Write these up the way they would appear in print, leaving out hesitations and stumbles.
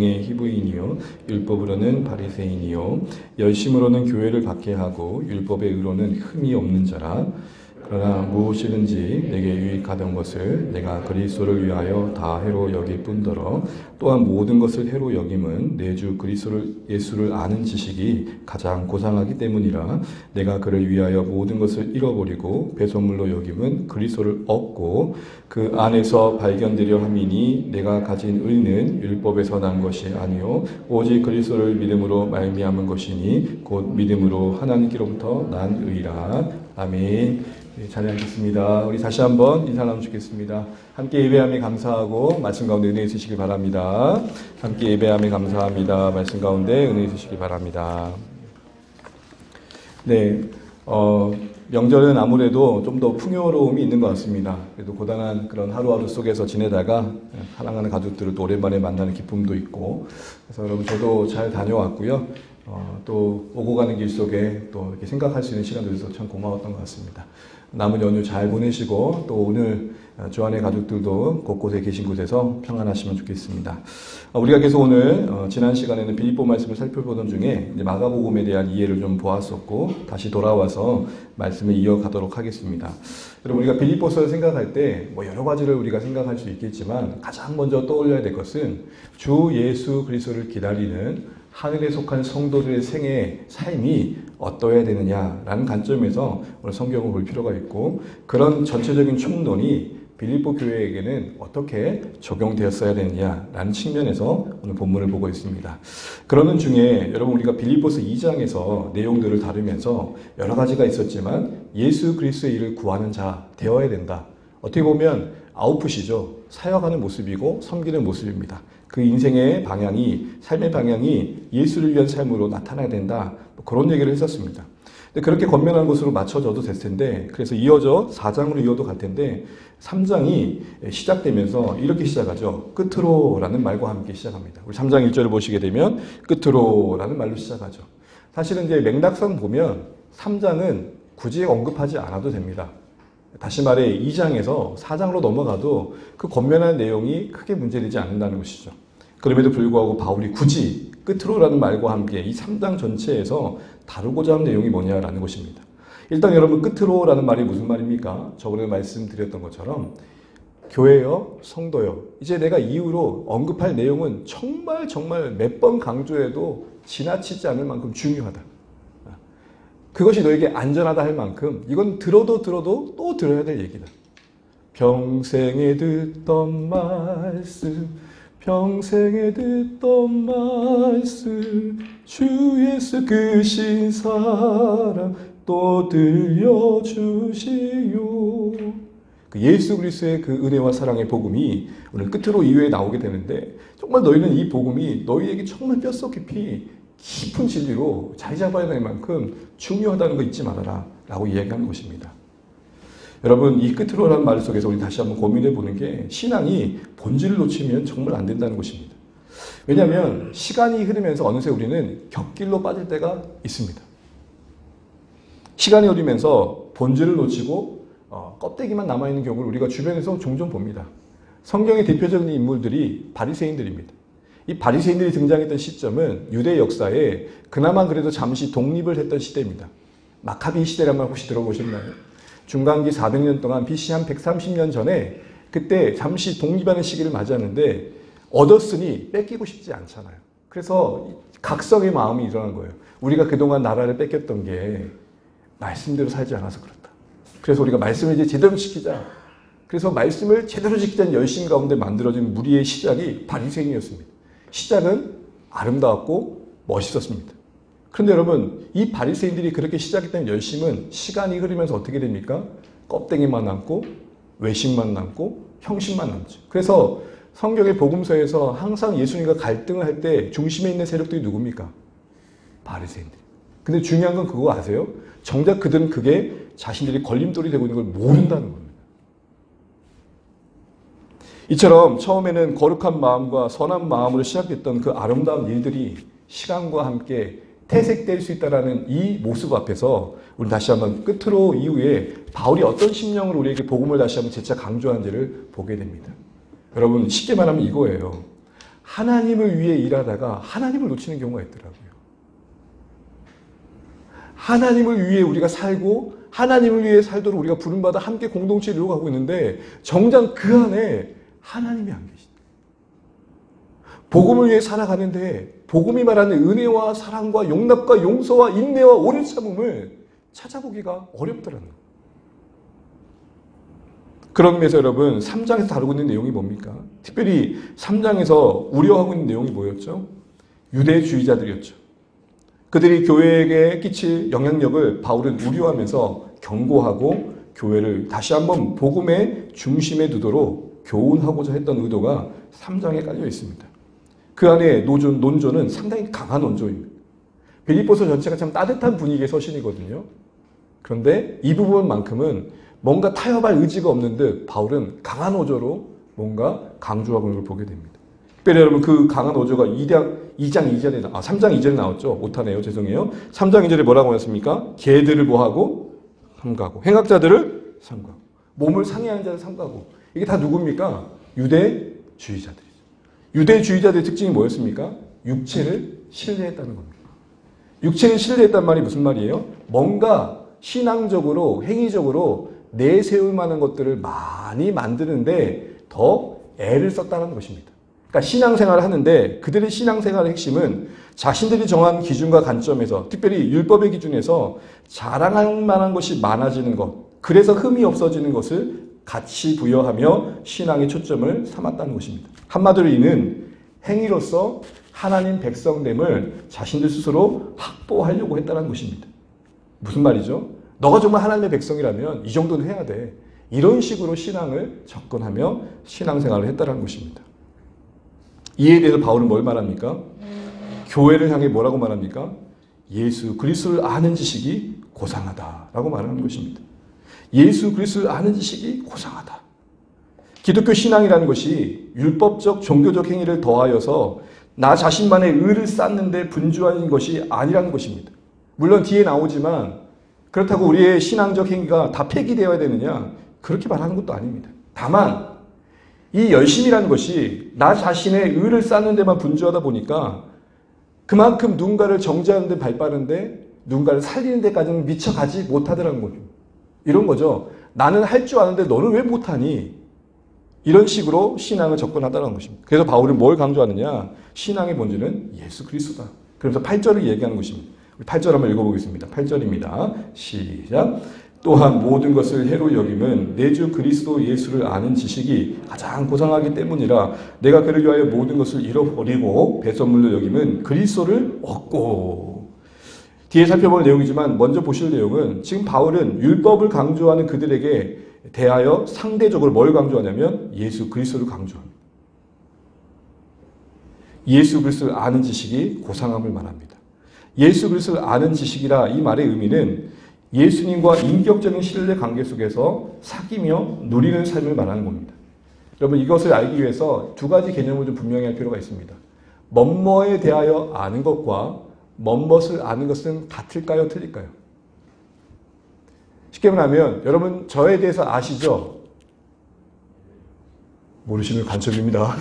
등의 히브리인이요 율법으로는 바리새인이요 열심으로는 교회를 박해하고 율법의 의로는 흠이 없는 자라. 그러나 무엇이든지 내게 유익하던 것을 내가 그리스도를 위하여 다 해로 여길 뿐더러 또한 모든 것을 해로 여김은 내 주 그리스도 예수를 아는 지식이 가장 고상하기 때문이라. 내가 그를 위하여 모든 것을 잃어버리고 배설물로 여김은 그리스도를 얻고 그 안에서 발견되려 함이니 내가 가진 의는 율법에서 난 것이 아니요 오직 그리스도를 믿음으로 말미암은 것이니 곧 믿음으로 하나님께로부터 난 의라. 아멘. 네, 찬양하겠습니다. 우리 다시 한번 인사 나누시겠습니다. 함께 예배함에 감사하고 말씀 가운데 은혜 있으시길 바랍니다. 함께 예배함에 감사합니다. 말씀 가운데 은혜 있으시길 바랍니다. 네, 명절은 아무래도 좀 더 풍요로움이 있는 것 같습니다. 그래도 고단한 그런 하루하루 속에서 지내다가 사랑하는 가족들을 또 오랜만에 만나는 기쁨도 있고, 그래서 여러분 저도 잘 다녀왔고요. 또 오고 가는 길 속에 또 이렇게 생각할 수 있는 시간도 있어서 참 고마웠던 것 같습니다. 남은 연휴 잘 보내시고 또 오늘 주안의 가족들도 곳곳에 계신 곳에서 평안하시면 좋겠습니다. 우리가 계속 오늘 지난 시간에는 빌립보 말씀을 살펴보던 중에 이제 마가복음에 대한 이해를 좀 보았었고 다시 돌아와서 말씀을 이어가도록 하겠습니다. 여러분 우리가 빌립보서를 생각할 때 뭐 여러 가지를 우리가 생각할 수 있겠지만 가장 먼저 떠올려야 될 것은 주 예수 그리스도를 기다리는 하늘에 속한 성도들의 생애, 삶이 어떠해야 되느냐라는 관점에서 오늘 성경을 볼 필요가 있고 그런 전체적인 총론이 빌립보 교회에게는 어떻게 적용되었어야 되느냐라는 측면에서 오늘 본문을 보고 있습니다. 그러는 중에 여러분 우리가 빌립보서 2장에서 내용들을 다루면서 여러 가지가 있었지만 예수 그리스도의 일을 구하는 자 되어야 된다. 어떻게 보면 아웃풋이죠. 사역하는 모습이고 섬기는 모습입니다. 그 인생의 방향이, 삶의 방향이 예수를 위한 삶으로 나타나야 된다. 그런 얘기를 했었습니다. 근데 그렇게 권면한 것으로 맞춰져도 됐을 텐데, 그래서 이어져 4장으로 이어도 갈 텐데, 3장이 시작되면서 이렇게 시작하죠. 끝으로라는 말과 함께 시작합니다. 우리 3장 1절을 보시게 되면 끝으로라는 말로 시작하죠. 사실은 이제 맥락상 보면 3장은 굳이 언급하지 않아도 됩니다. 다시 말해 2장에서 4장으로 넘어가도 그 권면한 내용이 크게 문제되지 않는다는 것이죠. 그럼에도 불구하고 바울이 굳이 끝으로라는 말과 함께 이 3장 전체에서 다루고자 하는 내용이 뭐냐라는 것입니다. 일단 여러분 끝으로라는 말이 무슨 말입니까? 저번에 말씀드렸던 것처럼 교회요, 성도요. 이제 내가 이후로 언급할 내용은 정말 몇 번 강조해도 지나치지 않을 만큼 중요하다. 그것이 너에게 안전하다 할 만큼 이건 들어도 또 들어야 될 얘기다. 평생에 듣던 말씀, 평생에 듣던 말씀, 주 예수 크신 사랑 또 들려주시오. 그 예수 그리스도의 그 은혜와 사랑의 복음이 오늘 끝으로 이후에 나오게 되는데 정말 너희는 이 복음이 너희에게 정말 뼛속 깊이 깊은 진리로 자리 잡아야 될 만큼 중요하다는 거 잊지 말아라 라고 이야기하는 것입니다. 여러분 이 끝으로라는 말 속에서 우리 다시 한번 고민해 보는 게 신앙이 본질을 놓치면 정말 안 된다는 것입니다. 왜냐하면 시간이 흐르면서 어느새 우리는 곁길로 빠질 때가 있습니다. 시간이 흐르면서 본질을 놓치고 껍데기만 남아있는 경우를 우리가 주변에서 종종 봅니다. 성경의 대표적인 인물들이 바리새인들입니다. 이 바리새인들이 등장했던 시점은 유대 역사에 그나마 그래도 잠시 독립을 했던 시대입니다. 마카비 시대란 말 혹시 들어보셨나요? 중간기 400년 동안 BC 한 130년 전에 그때 잠시 독립하는 시기를 맞이하는데 얻었으니 뺏기고 싶지 않잖아요. 그래서 각성의 마음이 일어난 거예요. 우리가 그동안 나라를 뺏겼던 게 말씀대로 살지 않아서 그렇다. 그래서 우리가 말씀을 이제 제대로 지키자. 그래서 말씀을 제대로 지키자는 열심 가운데 만들어진 무리의 시작이 바리새인이었습니다. 시작은 아름다웠고 멋있었습니다. 그런데 여러분 이 바리새인들이 그렇게 시작했던 열심은 시간이 흐르면서 어떻게 됩니까? 껍데기만 남고 외식만 남고 형식만 남죠. 그래서 성경의 복음서에서 항상 예수님과 갈등을 할 때 중심에 있는 세력들이 누굽니까? 바리새인들. 근데 중요한 건 그거 아세요? 정작 그들은 그게 자신들이 걸림돌이 되고 있는 걸 모른다는 겁니다. 이처럼 처음에는 거룩한 마음과 선한 마음으로 시작했던 그 아름다운 일들이 시간과 함께 퇴색될 수 있다는 이 모습 앞에서 우리 다시 한번 끝으로 이후에 바울이 어떤 심령으로 우리에게 복음을 다시 한번 재차 강조하는지를 보게 됩니다. 여러분 쉽게 말하면 이거예요. 하나님을 위해 일하다가 하나님을 놓치는 경우가 있더라고요. 하나님을 위해 우리가 살고 하나님을 위해 살도록 우리가 부름받아 함께 공동체를 이루어가고 있는데 정작 그 안에 하나님이 안 계시다. 복음을 위해 살아가는데 복음이 말하는 은혜와 사랑과 용납과 용서와 인내와 오래 참음을 찾아보기가 어렵더라는 거예요. 그런 면에서 여러분 3장에서 다루고 있는 내용이 뭡니까? 특별히 3장에서 우려하고 있는 내용이 뭐였죠? 유대주의자들이었죠. 그들이 교회에게 끼칠 영향력을 바울은 우려하면서 경고하고 교회를 다시 한번 복음의 중심에 두도록 교훈하고자 했던 의도가 3장에 깔려 있습니다. 그 안에 논조는 상당히 강한 논조입니다. 빌립보서 전체가 참 따뜻한 분위기의 서신이거든요. 그런데 이 부분만큼은 뭔가 타협할 의지가 없는 듯 바울은 강한 어조로 뭔가 강조하고 있는 걸 보게 됩니다. 특별히 여러분 그 강한 어조가 3장 2절에 나왔죠. 못하네요. 죄송해요. 3장 2절에 뭐라고 했습니까? 개들을 뭐하고? 삼가고. 행악자들을 삼가고. 몸을 상해하는 자를 삼가고. 이게 다 누굽니까? 유대주의자들이죠. 유대주의자들의 특징이 뭐였습니까? 육체를 신뢰했다는 겁니다. 육체를 신뢰했단 말이 무슨 말이에요? 뭔가 신앙적으로, 행위적으로 내세울 만한 것들을 많이 만드는데 더 애를 썼다는 것입니다. 그러니까 신앙생활을 하는데 그들의 신앙생활의 핵심은 자신들이 정한 기준과 관점에서 특별히 율법의 기준에서 자랑할 만한 것이 많아지는 것, 그래서 흠이 없어지는 것을 가치 부여하며 신앙의 초점을 삼았다는 것입니다. 한마디로 이는 행위로서 하나님 백성됨을 자신들 스스로 확보하려고 했다는 것입니다. 무슨 말이죠? 너가 정말 하나님의 백성이라면 이 정도는 해야 돼. 이런 식으로 신앙을 접근하며 신앙생활을 했다는 것입니다. 이에 대해서 바울은 뭘 말합니까? 교회를 향해 뭐라고 말합니까? 예수 그리스도를 아는 지식이 고상하다라고 말하는 것입니다. 예수 그리스도를 아는 지식이 고상하다. 기독교 신앙이라는 것이 율법적 종교적 행위를 더하여서 나 자신만의 의를 쌓는데 분주한 것이 아니라는 것입니다. 물론 뒤에 나오지만 그렇다고 우리의 신앙적 행위가 다 폐기되어야 되느냐? 그렇게 말하는 것도 아닙니다. 다만 이 열심이라는 것이 나 자신의 의를 쌓는 데만 분주하다 보니까 그만큼 누군가를 정죄하는 데 발빠른데 누군가를 살리는 데까지는 미쳐가지 못하더라는 거죠. 이런 거죠. 나는 할 줄 아는데 너는 왜 못하니? 이런 식으로 신앙을 접근하다는 것입니다. 그래서 바울은 뭘 강조하느냐? 신앙의 본질은 예수 그리스도다. 그래서 8절을 얘기하는 것입니다. 8절 한번 읽어보겠습니다. 8절입니다. 시작. 또한 모든 것을 해로 여김은 내 주 그리스도 예수를 아는 지식이 가장 고상하기 때문이라 내가 그를 위하여 모든 것을 잃어버리고 배선물로 여김은 그리스도를 얻고. 뒤에 살펴볼 내용이지만 먼저 보실 내용은 지금 바울은 율법을 강조하는 그들에게 대하여 상대적으로 뭘 강조하냐면 예수 그리스도를 강조합니다. 예수 그리스도를 아는 지식이 고상함을 말합니다. 예수 그리스도를 아는 지식이라 이 말의 의미는 예수님과 인격적인 신뢰 관계 속에서 사귀며 누리는 삶을 말하는 겁니다. 여러분 이것을 알기 위해서 두 가지 개념을 좀 분명히 할 필요가 있습니다. 뭐뭐에 대하여 아는 것과 뭐뭇을 아는 것은 같을까요? 틀릴까요? 쉽게 말하면 여러분 저에 대해서 아시죠? 모르시면 간첩입니다.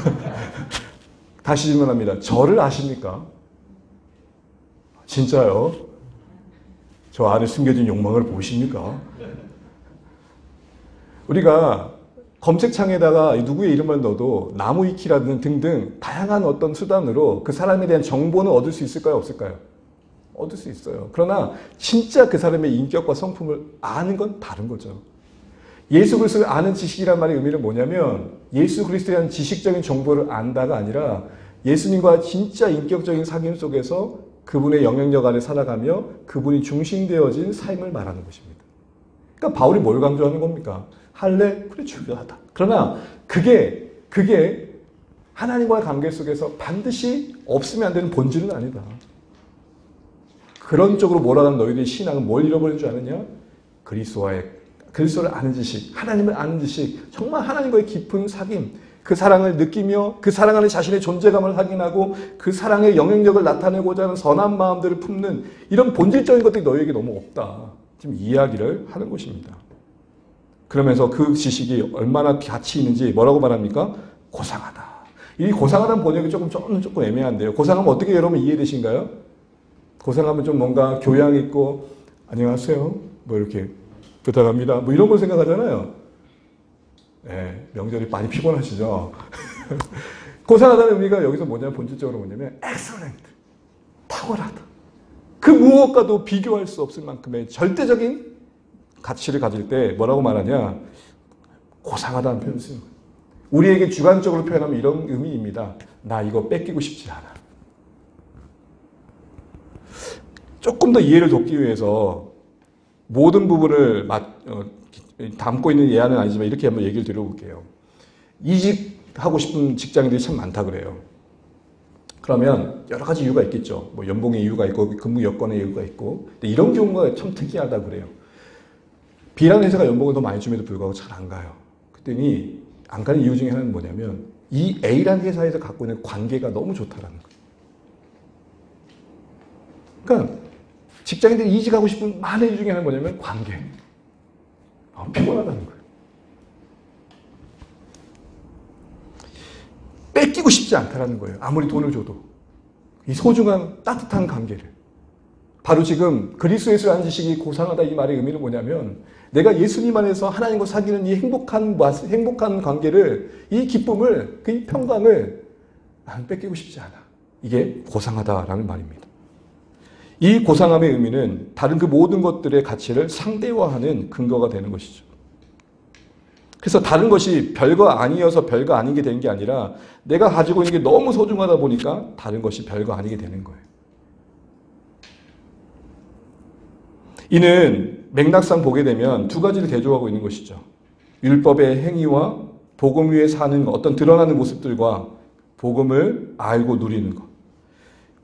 다시 질문합니다. 저를 아십니까? 진짜요? 저 안에 숨겨진 욕망을 보십니까? 우리가 검색창에다가 누구의 이름을 넣어도 나무위키라든 등등 다양한 어떤 수단으로 그 사람에 대한 정보는 얻을 수 있을까요? 없을까요? 얻을 수 있어요. 그러나 진짜 그 사람의 인격과 성품을 아는 건 다른 거죠. 예수 그리스도를 아는 지식이란 말의 의미는 뭐냐면 예수 그리스도에 대한 지식적인 정보를 안다가 아니라 예수님과 진짜 인격적인 사귐 속에서 그분의 영향력 안에 살아가며 그분이 중심되어진 삶을 말하는 것입니다. 그러니까 바울이 뭘 강조하는 겁니까? 할래? 그래 중요하다. 그러나 그게 하나님과의 관계 속에서 반드시 없으면 안 되는 본질은 아니다. 그런 쪽으로 몰아가는 너희들의 신앙은 뭘 잃어버린 줄 아느냐? 그리스도를 아는 지식, 하나님을 아는 지식, 정말 하나님과의 깊은 사귐, 그 사랑을 느끼며 그 사랑 안에 자신의 존재감을 확인하고 그 사랑의 영향력을 나타내고자 하는 선한 마음들을 품는 이런 본질적인 것들이 너희에게 너무 없다. 지금 이야기를 하는 것입니다. 그러면서 그 지식이 얼마나 가치 있는지 뭐라고 말합니까? 고상하다. 이 고상하다는 번역이 조금 애매한데요. 고상하면 어떻게 여러분 이해되신가요? 고상하면 좀 뭔가 교양 있고, 안녕하세요. 뭐 이렇게 부탁합니다. 뭐 이런 걸 생각하잖아요. 네, 명절이 많이 피곤하시죠? 고상하다는 의미가 여기서 뭐냐면 본질적으로 뭐냐면 excellent, 탁월하다. 그 무엇과도 비교할 수 없을 만큼의 절대적인 가치를 가질 때 뭐라고 말하냐? 고상하다는 표현을 쓰는 거예요. 우리에게 주관적으로 표현하면 이런 의미입니다. 나 이거 뺏기고 싶지 않아. 조금 더 이해를 돕기 위해서 모든 부분을 담고 있는 예화는 아니지만 이렇게 한번 얘기를 드려볼게요. 이직하고 싶은 직장인들이 참 많다 그래요. 그러면 여러 가지 이유가 있겠죠. 뭐 연봉의 이유가 있고 근무 여건의 이유가 있고. 근데 이런 경우가 참 특이하다 그래요. B라는 회사가 연봉을 더 많이 줌에도 불구하고 잘 안 가요. 그랬더니 안 가는 이유 중에 하나는 뭐냐면 이 A라는 회사에서 갖고 있는 관계가 너무 좋다라는 거예요. 그러니까 직장인들이 이직하고 싶은 많은 이유 중에 하나는 뭐냐면 관계. 피곤하다는 거예요. 뺏기고 싶지 않다라는 거예요. 아무리 돈을 줘도. 이 소중한 따뜻한 관계를. 바로 지금 그리스도 예수라는 지식이 고상하다 이 말의 의미는 뭐냐면 내가 예수님 안에서 하나님과 사귀는 이 행복한 관계를, 이 기쁨을, 그 평강을 나는 뺏기고 싶지 않아. 이게 고상하다라는 말입니다. 이 고상함의 의미는 다른 그 모든 것들의 가치를 상대화하는 근거가 되는 것이죠. 그래서 다른 것이 별거 아니어서 별거 아닌 게 된 게 아니라 내가 가지고 있는 게 너무 소중하다 보니까 다른 것이 별거 아니게 되는 거예요. 이는 맥락상 보게 되면 두 가지를 대조하고 있는 것이죠. 율법의 행위와 복음 위에 사는 어떤 드러나는 모습들과 복음을 알고 누리는 것.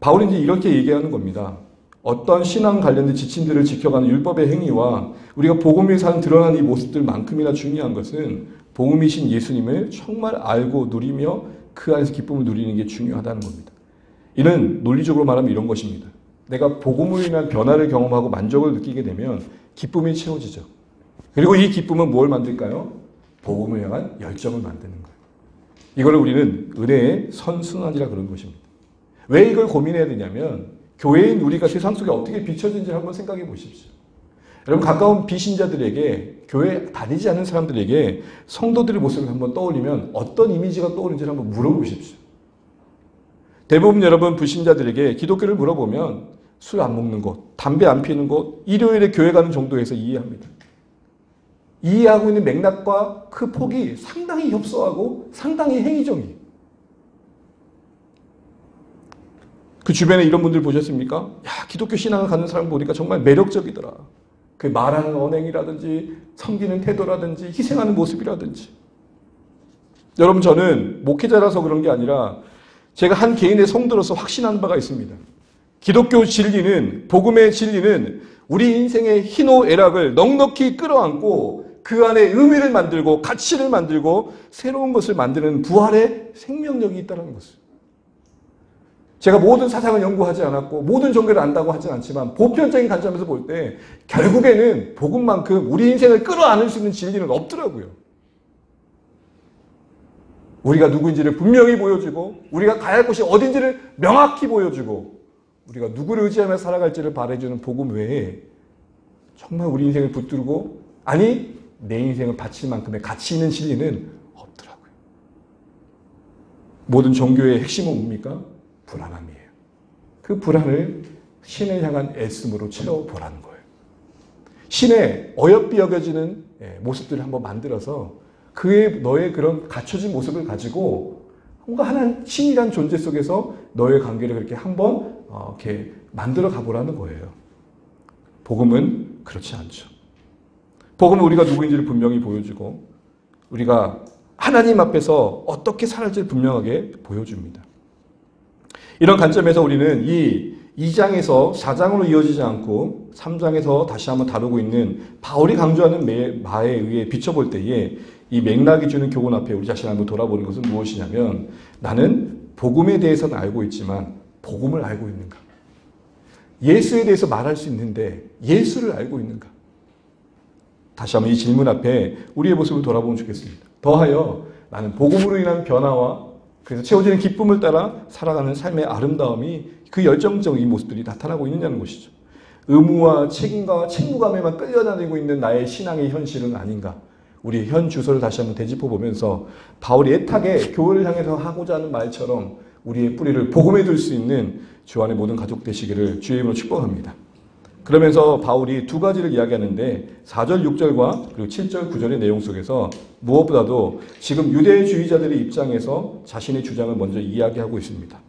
바울은 이제 이렇게 얘기하는 겁니다. 어떤 신앙 관련된 지침들을 지켜가는 율법의 행위와 우리가 복음 위에 사는 드러나는 이 모습들만큼이나 중요한 것은 복음이신 예수님을 정말 알고 누리며 그 안에서 기쁨을 누리는 게 중요하다는 겁니다. 이는 논리적으로 말하면 이런 것입니다. 내가 복음으로 인한 변화를 경험하고 만족을 느끼게 되면 기쁨이 채워지죠. 그리고 이 기쁨은 뭘 만들까요? 복음을 향한 열정을 만드는 거예요. 이걸 우리는 은혜의 선순환이라 그런 것입니다. 왜 이걸 고민해야 되냐면 교회인 우리가 세상 속에 어떻게 비춰진지 한번 생각해 보십시오. 여러분 가까운 비신자들에게, 교회 다니지 않는 사람들에게 성도들의 모습을 한번 떠올리면 어떤 이미지가 떠오르는지를 한번 물어보십시오. 대부분 여러분 불신자들에게 기독교를 물어보면 술 안 먹는 것, 담배 안 피우는 것, 일요일에 교회 가는 정도에서 이해합니다. 이해하고 있는 맥락과 그 폭이 상당히 협소하고 상당히 행위적이에요. 그 주변에 이런 분들 보셨습니까? 야, 기독교 신앙을 갖는 사람 보니까 정말 매력적이더라. 그 말하는 언행이라든지 섬기는 태도라든지 희생하는 모습이라든지. 여러분 저는 목회자라서 그런 게 아니라 제가 한 개인의 성도로서 확신하는 바가 있습니다. 기독교 진리는, 복음의 진리는 우리 인생의 희노애락을 넉넉히 끌어안고 그 안에 의미를 만들고 가치를 만들고 새로운 것을 만드는 부활의 생명력이 있다는 것을. 제가 모든 사상을 연구하지 않았고 모든 종교를 안다고 하진 않지만 보편적인 관점에서 볼 때 결국에는 복음만큼 우리 인생을 끌어안을 수 있는 진리는 없더라고요. 우리가 누구인지를 분명히 보여주고 우리가 가야 할 곳이 어딘지를 명확히 보여주고 우리가 누구를 의지하며 살아갈지를 바라주는 복음 외에 정말 우리 인생을 붙들고 아니 내 인생을 바칠 만큼의 가치 있는 진리는 없더라고요. 모든 종교의 핵심은 뭡니까? 불안함이에요. 그 불안을 신을 향한 애씀으로 채워보라는 거예요. 신의 어여삐 여겨지는 모습들을 한번 만들어서 너의 그런 갖춰진 모습을 가지고 뭔가 하나님 신이란 존재 속에서 너의 관계를 그렇게 한번 이렇게 만들어 가보라는 거예요. 복음은 그렇지 않죠. 복음은 우리가 누구인지를 분명히 보여주고 우리가 하나님 앞에서 어떻게 살아질지를 분명하게 보여줍니다. 이런 관점에서 우리는 이 2장에서 4장으로 이어지지 않고 3장에서 다시 한번 다루고 있는 바울이 강조하는 마에 의해 비춰볼 때에 이 맥락이 주는 교훈 앞에 우리 자신을 한번 돌아보는 것은 무엇이냐면 나는 복음에 대해서는 알고 있지만 복음을 알고 있는가? 예수에 대해서 말할 수 있는데 예수를 알고 있는가? 다시 한번 이 질문 앞에 우리의 모습을 돌아보면 좋겠습니다. 더하여 나는 복음으로 인한 변화와 그래서 채워지는 기쁨을 따라 살아가는 삶의 아름다움이 그 열정적인 모습들이 나타나고 있느냐는 것이죠. 의무와 책임과 책무감에만 끌려다니고 있는 나의 신앙의 현실은 아닌가. 우리 현 주소를 다시 한번 되짚어 보면서 바울이 애타게 교회를 향해서 하고자 하는 말처럼 우리의 뿌리를 복음에 둘 수 있는 주 안의 모든 가족 되시기를 주의 이름으로 축복합니다. 그러면서 바울이 두 가지를 이야기하는데 4절, 6절과 그리고 7절, 9절의 내용 속에서 무엇보다도 지금 유대주의자들의 입장에서 자신의 주장을 먼저 이야기하고 있습니다.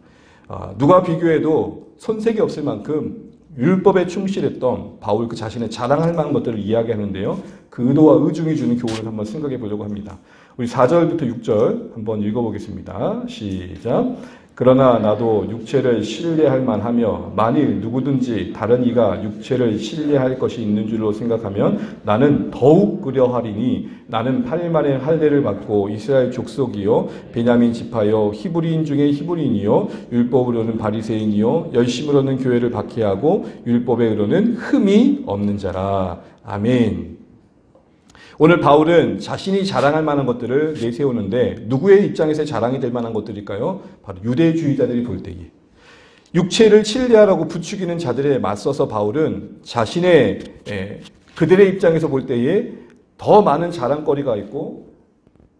누가 비교해도 손색이 없을 만큼 율법에 충실했던 바울 그 자신의 자랑할 만한 것들을 이야기하는데요. 그 의도와 의중이 주는 교훈을 한번 생각해 보려고 합니다. 우리 4절부터 6절 한번 읽어보겠습니다. 시작. 그러나 나도 육체를 신뢰할 만하며 만일 누구든지 다른 이가 육체를 신뢰할 것이 있는 줄로 생각하면 나는 더욱 그려하리니 나는 8일만에 할례를 받고 이스라엘 족속이요 베냐민 지파요 히브리인 중에 히브리인이요 율법으로는 바리새인이요 열심으로는 교회를 박해하고 율법에 의로는 흠이 없는 자라. 아멘. 오늘 바울은 자신이 자랑할 만한 것들을 내세우는데 누구의 입장에서 자랑이 될 만한 것들일까요? 바로 유대주의자들이 볼 때에 육체를 신뢰하라고 부추기는 자들에 맞서서 바울은 자신의 그들의 입장에서 볼 때에 더 많은 자랑거리가 있고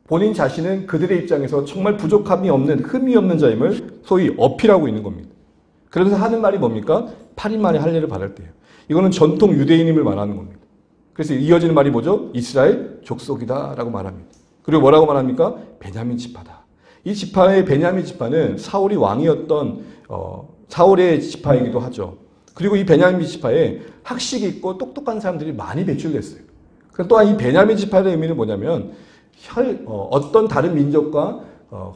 본인 자신은 그들의 입장에서 정말 부족함이 없는 흠이 없는 자임을 소위 어필하고 있는 겁니다. 그러면서 하는 말이 뭡니까? 8일 만에 할례를 받을 때예요. 이거는 전통 유대인임을 말하는 겁니다. 그래서 이어지는 말이 뭐죠? 이스라엘 족속이다라고 말합니다. 그리고 뭐라고 말합니까? 베냐민 지파다. 이 지파의 베냐민 지파는 사울이 왕이었던 사울의 지파이기도 하죠. 그리고 이 베냐민 지파에 학식이 있고 똑똑한 사람들이 많이 배출됐어요. 또한 이 베냐민 지파의 의미는 뭐냐면 어떤 다른 민족과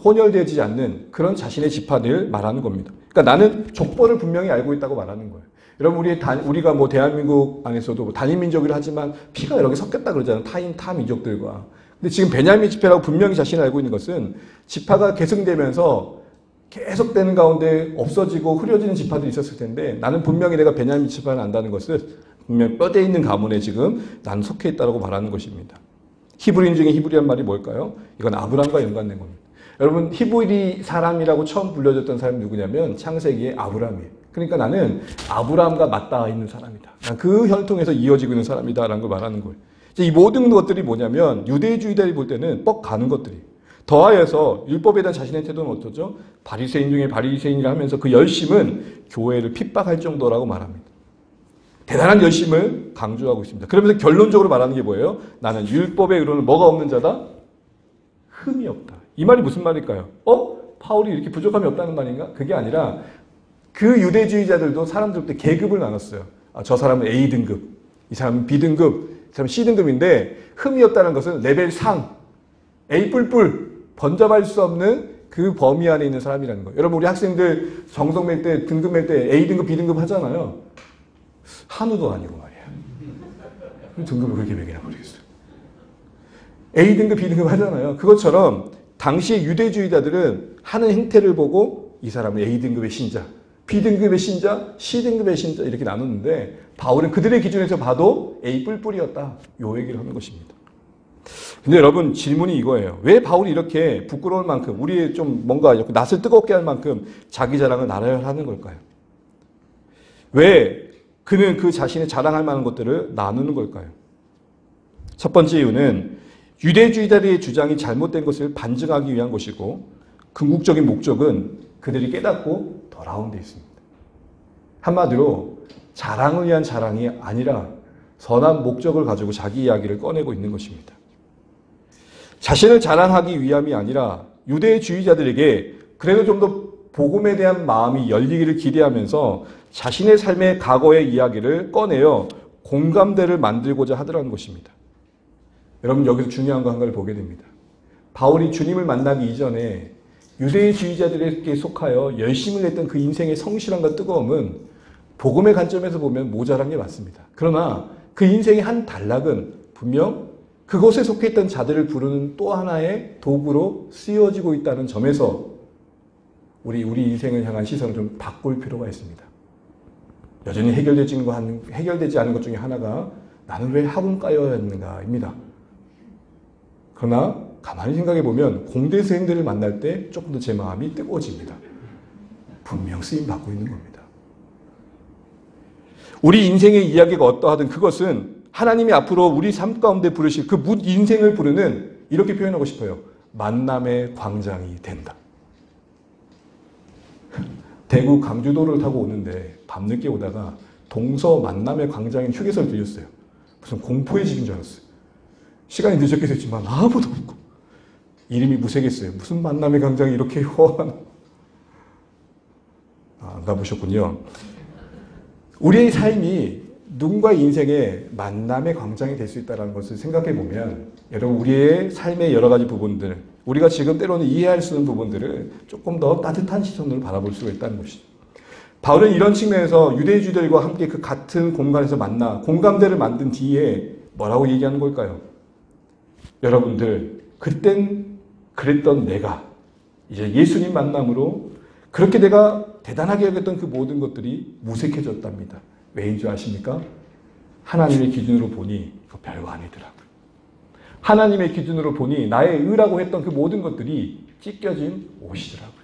혼혈되지 않는 그런 자신의 지파들을 말하는 겁니다. 그러니까 나는 족보를 분명히 알고 있다고 말하는 거예요. 여러분 우리가 뭐 대한민국 안에서도 단일 민족이라 하지만 피가 여러 개 섞였다 그러잖아요. 타 민족들과. 근데 지금 베냐민 지파라고 분명히 자신이 알고 있는 것은 지파가 계승되면서 계속되는 가운데 없어지고 흐려지는 지파들이 있었을 텐데 나는 분명히 내가 베냐민 지파를 안다는 것을 분명히 뼈대 있는 가문에 지금 나는 속해 있다고 말하는 것입니다. 히브리인 중에 히브리란 말이 뭘까요? 이건 아브람과 연관된 겁니다. 여러분 히브리 사람이라고 처음 불려졌던 사람이 누구냐면 창세기의 아브람이에요. 그러니까 나는 아브람과 맞닿아 있는 사람이다. 그 혈통에서 이어지고 있는 사람이다라는 걸 말하는 거예요. 이 모든 것들이 뭐냐면 유대주의자들이 볼 때는 뻑 가는 것들이. 더하여서 율법에 대한 자신의 태도는 어떠죠? 바리새인 중에 바리새인이라 하면서 그 열심은 교회를 핍박할 정도라고 말합니다. 대단한 열심을 강조하고 있습니다. 그러면서 결론적으로 말하는 게 뭐예요? 나는 율법에 의로는 뭐가 없는 자다? 흠이 없다. 이 말이 무슨 말일까요? 바울이 이렇게 부족함이 없다는 말인가? 그게 아니라 그 유대주의자들도 사람들부터 계급을 나눴어요. 저 사람은 A등급, 이 사람은 B등급, 이 사람은 C등급인데 흠이 없다는 것은 레벨 상, A 뿔뿔, 번잡할 수 없는 그 범위 안에 있는 사람이라는 거예요. 여러분 우리 학생들 정성 맬 때 등급 맬 때 A등급, B등급 하잖아요. 한우도 아니고 말이에요. 등급을 그렇게 매기나 모르겠어요. A등급, B등급 하잖아요. 그것처럼 당시의 유대주의자들은 하는 행태를 보고 이 사람은 A등급의 신자, B등급의 신자, C등급의 신자 이렇게 나눴는데 바울은 그들의 기준에서 봐도 A 뿔뿔이었다. 요 얘기를 하는 것입니다. 근데 여러분 질문이 이거예요. 왜 바울이 이렇게 부끄러울 만큼 우리의 좀 뭔가 낯을 뜨겁게 할 만큼 자기 자랑을 나열하는 걸까요? 왜 그는 그 자신의 자랑할 만한 것들을 나누는 걸까요? 첫 번째 이유는 유대주의자들의 주장이 잘못된 것을 반증하기 위한 것이고 궁극적인 목적은 그들이 깨닫고 돌아온 데 있습니다. 한마디로 자랑을 위한 자랑이 아니라 선한 목적을 가지고 자기 이야기를 꺼내고 있는 것입니다. 자신을 자랑하기 위함이 아니라 유대주의자들에게 그래도 좀 더 복음에 대한 마음이 열리기를 기대하면서 자신의 삶의 과거의 이야기를 꺼내어 공감대를 만들고자 하더라는 것입니다. 여러분 여기서 중요한 거 한 가지를 보게 됩니다. 바울이 주님을 만나기 이전에 유대주의자들에게 속하여 열심을 냈던 그 인생의 성실함과 뜨거움은 복음의 관점에서 보면 모자란 게 맞습니다. 그러나 그 인생의 한 단락은 분명 그곳에 속해 있던 자들을 부르는 또 하나의 도구로 쓰여지고 있다는 점에서 우리 인생을 향한 시선을 좀 바꿀 필요가 있습니다. 여전히 해결되지 않은 것 중에 하나가 나는 왜 학원가였는가입니다. 그러나 가만히 생각해 보면 공대생들을 만날 때 조금 더 제 마음이 뜨거워집니다. 분명 쓰임 받고 있는 겁니다. 우리 인생의 이야기가 어떠하든 그것은 하나님이 앞으로 우리 삶 가운데 부르실 그 인생을 부르는, 이렇게 표현하고 싶어요. 만남의 광장이 된다. 대구 강주도를 타고 오는데 밤늦게 오다가 동서 만남의 광장인 휴게소를 들렸어요. 무슨 공포의 집인 줄 알았어요. 시간이 늦었게 됐지만 아무도 없고 이름이 무색했어요. 무슨 만남의 광장이 이렇게 허한. 안 가보셨군요. 우리의 삶이 누군가의 인생에 만남의 광장이 될 수 있다는 것을 생각해 보면, 여러분 우리의 삶의 여러 가지 부분들, 우리가 지금 때로는 이해할 수 있는 부분들을 조금 더 따뜻한 시선으로 바라볼 수가 있다는 것이죠. 바울은 이런 측면에서 유대인들과 함께 그 같은 공간에서 만나 공감대를 만든 뒤에 뭐라고 얘기하는 걸까요? 여러분들, 그땐 그랬던 내가 이제 예수님 만남으로 그렇게 내가 대단하게 여겼던 그 모든 것들이 무색해졌답니다. 왜인 줄 아십니까? 하나님의 기준으로 보니 이거 별거 아니더라고요. 하나님의 기준으로 보니 나의 의라고 했던 그 모든 것들이 찢겨진 옷이더라고요.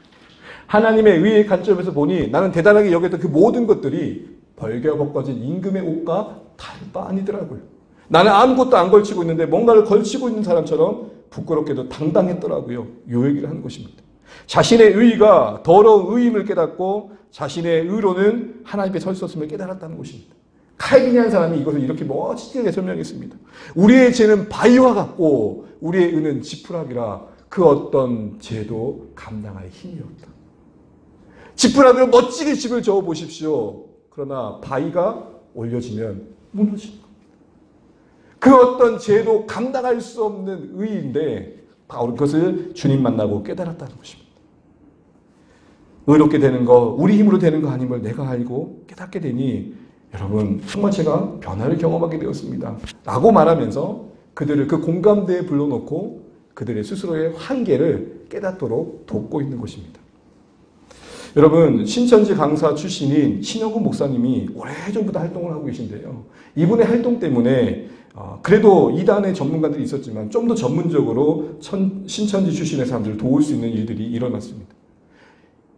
하나님의 의의 관점에서 보니 나는 대단하게 여겼던 그 모든 것들이 벌겨벗겨진 임금의 옷과 다를 바 아니더라고요. 나는 아무것도 안 걸치고 있는데 뭔가를 걸치고 있는 사람처럼 부끄럽게도 당당했더라고요. 요 얘기를 하는 것입니다. 자신의 의의가 더러운 의임을 깨닫고 자신의 의로는 하나님 앞에 설 수 없음을 깨달았다는 것입니다. 칼빈이라는 사람이 이것을 이렇게 멋지게 설명했습니다. 우리의 죄는 바위와 같고 우리의 의는 지푸라기라 그 어떤 죄도 감당할 힘이 없다. 지푸라기로 멋지게 집을 저어 보십시오. 그러나 바위가 올려지면 무너지는 겁니다. 그 어떤 죄도 감당할 수 없는 의인데 바울은 그것을 주님 만나고 깨달았다는 것입니다. 의롭게 되는 거, 우리 힘으로 되는 거 아님을 내가 알고 깨닫게 되니 여러분 정말 제가 변화를 경험하게 되었습니다. 라고 말하면서 그들을 그 공감대에 불러놓고 그들의 스스로의 한계를 깨닫도록 돕고 있는 것입니다. 여러분 신천지 강사 출신인 신영훈 목사님이 오래전부터 활동을 하고 계신데요. 이분의 활동 때문에 그래도 이단의 전문가들이 있었지만 좀 더 전문적으로 신천지 출신의 사람들을 도울 수 있는 일들이 일어났습니다.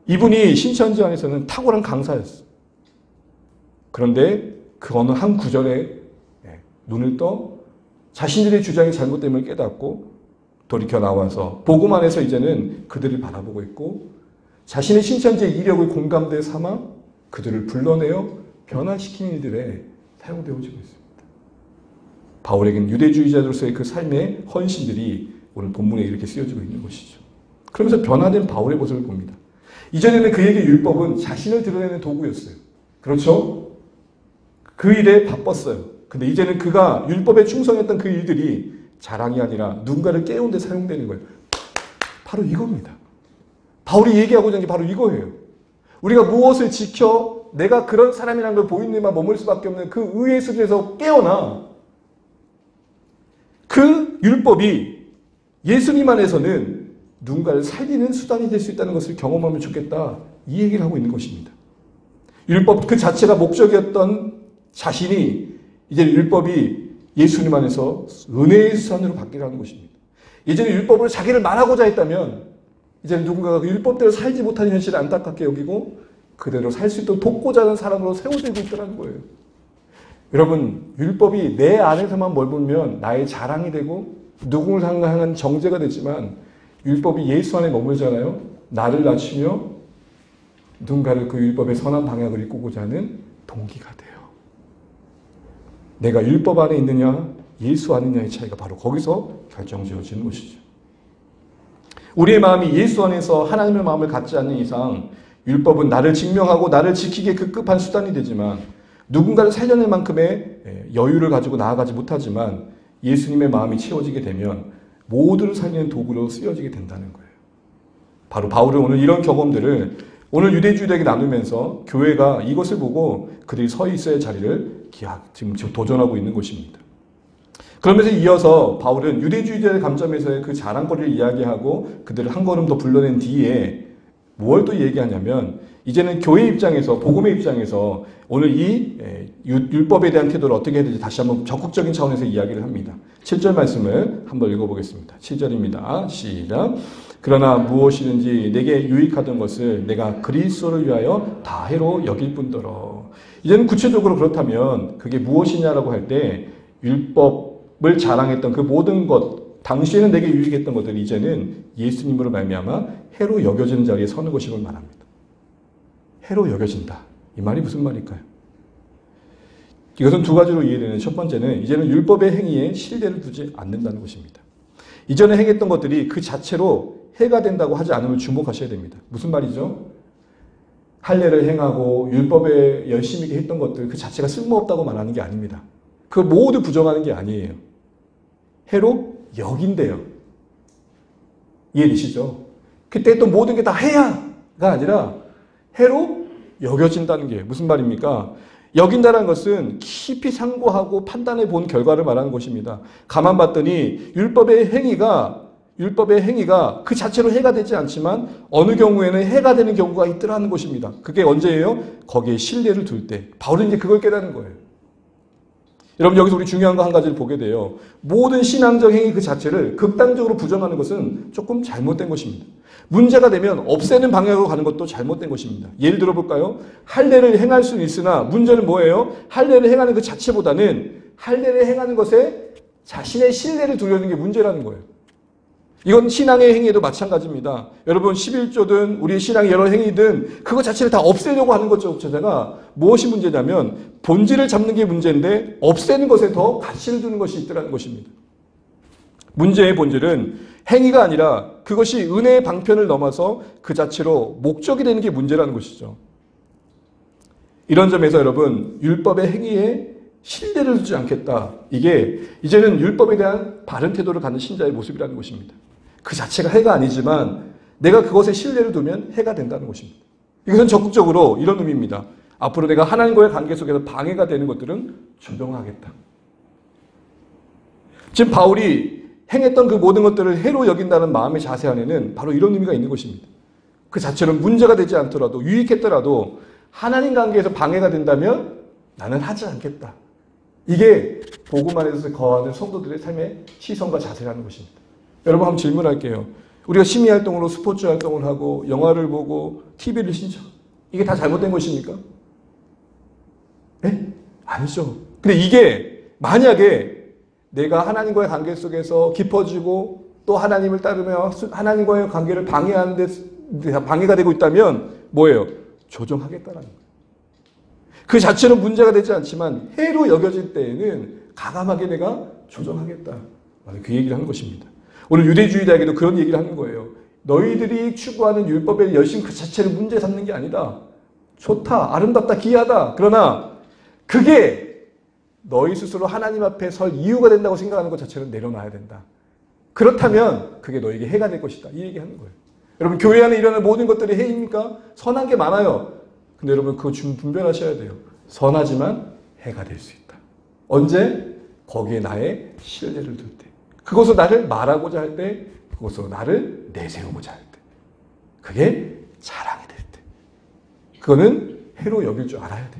이분이 신천지 안에서는 탁월한 강사였어요. 그런데 그 어느 한 구절에 눈을 떠 자신들의 주장이 잘못됨을 깨닫고 돌이켜 나와서 복음 안에서 이제는 그들을 바라보고 있고 자신의 신천지의 이력을 공감대 삼아 그들을 불러내어 변화시키는 일들에 사용되어지고 있습니다. 바울에게는 유대주의자로서의 그 삶의 헌신들이 오늘 본문에 이렇게 쓰여지고 있는 것이죠. 그러면서 변화된 바울의 모습을 봅니다. 이전에는 그에게 율법은 자신을 드러내는 도구였어요. 그렇죠? 그 일에 바빴어요. 근데 이제는 그가 율법에 충성했던 그 일들이 자랑이 아니라 누군가를 깨우는 데 사용되는 거예요. 바로 이겁니다. 바울이 얘기하고자 하는 게 바로 이거예요. 우리가 무엇을 지켜 내가 그런 사람이라는 걸 보이는 데만 머물 수밖에 없는 그 의의 수준에서 깨어나 그 율법이 예수님 안에서는 누군가를 살리는 수단이 될 수 있다는 것을 경험하면 좋겠다. 이 얘기를 하고 있는 것입니다. 율법 그 자체가 목적이었던 자신이 이제 율법이 예수님 안에서 은혜의 수단으로 바뀌라는 것입니다. 예전에 율법으로 자기를 말하고자 했다면 이제는 누군가가 그 율법대로 살지 못하는 현실을 안타깝게 여기고 그대로 살 수 있도록 돕고자 하는 사람으로 세워지고 있다는 거예요. 여러분 율법이 내 안에서만 머물면 나의 자랑이 되고 누군가를 향한 정죄가 되지만 율법이 예수 안에 머물잖아요. 나를 낮추며 누군가를 그 율법의 선한 방향을 이끌고자 하는 동기가 돼요. 내가 율법 안에 있느냐 예수 안에 있느냐의 차이가 바로 거기서 결정지어지는 것이죠. 우리의 마음이 예수 안에서 하나님의 마음을 갖지 않는 이상 율법은 나를 증명하고 나를 지키기에 급급한 수단이 되지만 누군가를 살려낼 만큼의 여유를 가지고 나아가지 못하지만 예수님의 마음이 채워지게 되면 모두를 살리는 도구로 쓰여지게 된다는 거예요. 바로 바울은 오늘 이런 경험들을 오늘 유대주의자에게 나누면서 교회가 이것을 보고 그들이 서 있어야 할 자리를 지금 도전하고 있는 것입니다. 그러면서 이어서 바울은 유대주의자의 관점에서의 그 자랑거리를 이야기하고 그들을 한 걸음 더 불러낸 뒤에 뭘 또 얘기하냐면 이제는 교회 입장에서 복음의 입장에서 오늘 이 율법에 대한 태도를 어떻게 해야 되는지 다시 한번 적극적인 차원에서 이야기를 합니다. 7절 말씀을 한번 읽어보겠습니다. 7절입니다. 시작. 그러나 무엇이든지 내게 유익하던 것을 내가 그리스도를 위하여 다 해로 여길 뿐더러. 이제는 구체적으로 그렇다면 그게 무엇이냐라고 할 때 율법을 자랑했던 그 모든 것, 당시에는 내게 유익했던 것들이 이제는 예수님으로 말미암아 해로 여겨지는 자리에 서는 것임을 말합니다. 해로 여겨진다. 이 말이 무슨 말일까요? 이것은 두 가지로 이해되는, 첫 번째는 이제는 율법의 행위에 신뢰를 두지 않는다는 것입니다. 이전에 행했던 것들이 그 자체로 해가 된다고 하지 않음을 주목하셔야 됩니다. 무슨 말이죠? 할례를 행하고 율법에 열심히 했던 것들 그 자체가 쓸모없다고 말하는 게 아닙니다. 그걸 모두 부정하는 게 아니에요. 해로 여긴대요. 이해되시죠? 그때 또 모든 게 다 해야가 아니라 해로 여겨진다는 게 무슨 말입니까? 여긴다는 것은 깊이 상고하고 판단해 본 결과를 말하는 것입니다. 가만 봤더니 율법의 행위가 그 자체로 해가 되지 않지만 어느 경우에는 해가 되는 경우가 있더라는 것입니다. 그게 언제예요? 거기에 신뢰를 둘 때. 바울은 이제 그걸 깨닫는 거예요. 여러분 여기서 우리 중요한 거 한 가지를 보게 돼요. 모든 신앙적 행위 그 자체를 극단적으로 부정하는 것은 조금 잘못된 것입니다. 문제가 되면 없애는 방향으로 가는 것도 잘못된 것입니다. 예를 들어 볼까요? 할례를 행할 수는 있으나 문제는 뭐예요? 할례를 행하는 그 자체보다는 할례를 행하는 것에 자신의 신뢰를 두려는 게 문제라는 거예요. 이건 신앙의 행위에도 마찬가지입니다. 여러분 11조든 우리의 신앙의 여러 행위든 그거 자체를 다 없애려고 하는 것 자체가 무엇이 문제냐면 본질을 잡는 게 문제인데 없애는 것에 더 가치를 두는 것이 있더라는 것입니다. 문제의 본질은 행위가 아니라 그것이 은혜의 방편을 넘어서 그 자체로 목적이 되는 게 문제라는 것이죠. 이런 점에서 여러분 율법의 행위에 신뢰를 두지 않겠다. 이게 이제는 율법에 대한 바른 태도를 갖는 신자의 모습이라는 것입니다. 그 자체가 해가 아니지만 내가 그것에 신뢰를 두면 해가 된다는 것입니다. 이것은 적극적으로 이런 의미입니다. 앞으로 내가 하나님과의 관계 속에서 방해가 되는 것들은 조정하겠다. 지금 바울이 행했던 그 모든 것들을 해로 여긴다는 마음의 자세 안에는 바로 이런 의미가 있는 것입니다. 그 자체는 문제가 되지 않더라도 유익했더라도 하나님 관계에서 방해가 된다면 나는 하지 않겠다. 이게 복음 안에서 거하는 성도들의 삶의 시선과 자세라는 것입니다. 여러분 한번 질문할게요. 우리가 심의활동으로 스포츠 활동을 하고 영화를 보고 TV를 신청. 이게 다 잘못된 것입니까? 네? 아니죠. 근데 이게 만약에 내가 하나님과의 관계 속에서 깊어지고 또 하나님을 따르며 하나님과의 관계를 방해하는 데 방해가 되고 있다면 뭐예요? 조정하겠다라는 거예요. 그 자체는 문제가 되지 않지만 해로 여겨질 때에는 가감하게 내가 조정하겠다. 그 얘기를 하는 것입니다. 오늘 유대주의자에게도 그런 얘기를 하는 거예요. 너희들이 추구하는 율법의 열심 그 자체를 문제 삼는 게 아니다. 좋다, 아름답다, 귀하다. 그러나 그게 너희 스스로 하나님 앞에 설 이유가 된다고 생각하는 것 자체는 내려놔야 된다. 그렇다면 그게 너에게 해가 될 것이다. 이 얘기하는 거예요. 여러분 교회 안에 일어나는 모든 것들이 해입니까? 선한 게 많아요. 근데 여러분 그거 분별하셔야 돼요. 선하지만 해가 될 수 있다. 언제? 거기에 나의 신뢰를 둘 때. 그것으로 나를 말하고자 할 때, 그것으로 나를 내세우고자 할 때. 그게 자랑이 될 때. 그거는 해로 여길 줄 알아야 돼.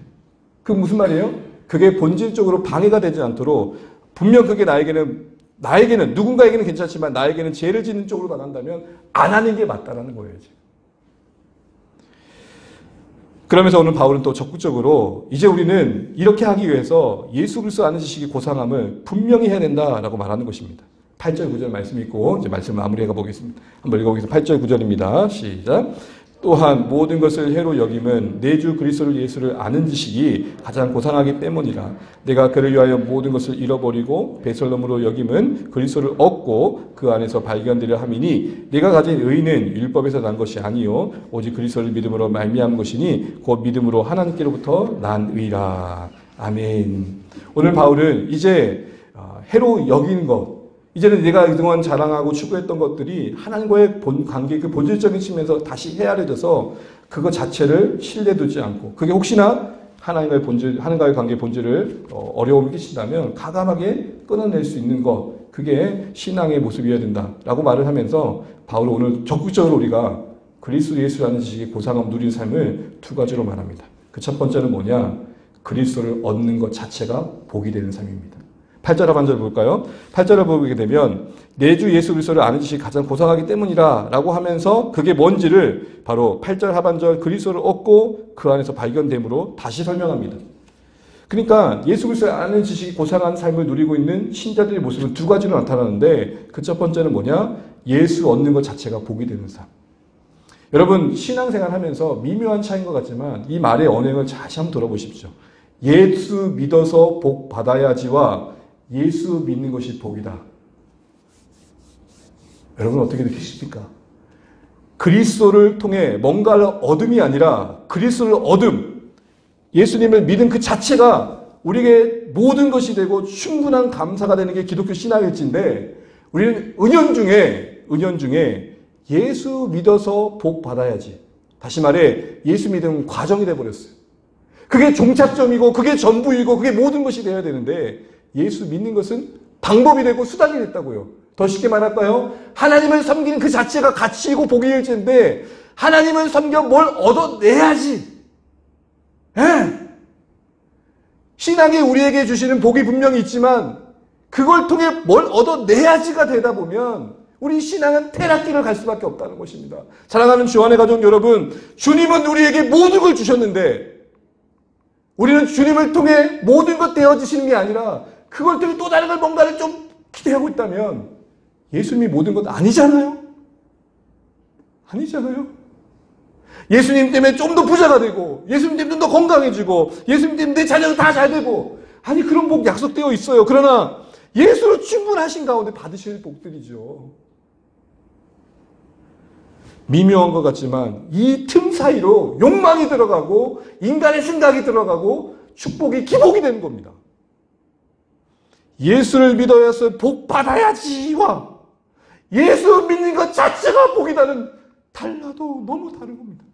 그게 무슨 말이에요? 그게 본질적으로 방해가 되지 않도록 분명 그게 나에게는 누군가에게는 괜찮지만 나에게는 죄를 짓는 쪽으로 나간다면 안 하는 게 맞다라는 거예요. 지금. 그러면서 오늘 바울은 또 적극적으로 이제 우리는 이렇게 하기 위해서 예수 그리스도 아는 지식이 고상함을 분명히 해야 된다라고 말하는 것입니다. 8절 9절 말씀 있고 이제 말씀을 마무리해 가보겠습니다. 한번 읽어보겠습니다. 8절 9절입니다. 시작. 또한 모든 것을 해로 여김은 내 주 그리스도 예수를 아는 지식이 가장 고상하기 때문이라. 내가 그를 위하여 모든 것을 잃어버리고 배설름으로 여김은 그리스도를 얻고 그 안에서 발견되려 함이니 내가 가진 의는 율법에서 난 것이 아니요 오직 그리스도를 믿음으로 말미암은 것이니 곧 믿음으로 하나님께로부터 난 의라. 아멘. 오늘 바울은 이제 해로 여기는 것, 이제는 내가 그동안 자랑하고 추구했던 것들이 하나님과의 관계, 그 본질적인 측면에서 다시 헤아려져서 그것 자체를 신뢰두지 않고, 그게 혹시나 하나님과의 관계의 본질을 어려움을 끼친다면 가감하게 끊어낼 수 있는 것, 그게 신앙의 모습이어야 된다라고 말을 하면서 바울은 오늘 적극적으로 우리가 그리스도 예수라는 지식의 고상함 누리는 삶을 두 가지로 말합니다. 그 첫 번째는 뭐냐? 그리스도를 얻는 것 자체가 복이 되는 삶입니다. 8절 하반절 볼까요? 8절을 보게 되면 내 주 예수 그리스도를 아는 지식이 가장 고상하기 때문이라 라고 하면서 그게 뭔지를 바로 8절 하반절 그리스도를 얻고 그 안에서 발견됨으로 다시 설명합니다. 그러니까 예수 그리스도를 아는 지식이 고상한 삶을 누리고 있는 신자들의 모습은 두 가지로 나타나는데 그 첫 번째는 뭐냐? 예수 얻는 것 자체가 복이 되는 삶. 여러분 신앙생활 하면서 미묘한 차이인 것 같지만 이 말의 언행을 다시 한번 들어보십시오. 예수 믿어서 복 받아야지와 예수 믿는 것이 복이다. 여러분 어떻게 느끼십니까? 그리스도를 통해 뭔가를 얻음이 아니라 그리스도를 얻음, 예수님을 믿은 그 자체가 우리에게 모든 것이 되고 충분한 감사가 되는 게 기독교 신앙일지인데 우리는 은연 중에 예수 믿어서 복 받아야지. 다시 말해 예수 믿음 과정이 돼버렸어요. 그게 종착점이고 그게 전부이고 그게 모든 것이 되어야 되는데 예수 믿는 것은 방법이 되고 수단이 됐다고요. 더 쉽게 말할까요? 하나님을 섬기는 그 자체가 가치이고 복일지인데 하나님을 섬겨 뭘 얻어내야지. 예. 신앙이 우리에게 주시는 복이 분명히 있지만 그걸 통해 뭘 얻어내야지가 되다 보면 우리 신앙은 태락길을 갈 수밖에 없다는 것입니다. 사랑하는 주안의 가족 여러분, 주님은 우리에게 모든 걸 주셨는데 우리는 주님을 통해 모든 것 되어지시는 게 아니라 그걸 통해 또 다른 걸 뭔가를 좀 기대하고 있다면 예수님이 모든 것 아니잖아요? 아니잖아요? 예수님 때문에 좀 더 부자가 되고 예수님 때문에 좀 더 건강해지고 예수님 때문에 내 자녀가 다 잘 되고 아니 그런 복 약속되어 있어요. 그러나 예수로 충분하신 가운데 받으실 복들이죠. 미묘한 것 같지만 이 틈 사이로 욕망이 들어가고 인간의 생각이 들어가고 축복이 기복이 되는 겁니다. 예수를 믿어야서 복 받아야지와 예수 믿는 것 자체가 복이다는 달라도 너무 다른 겁니다.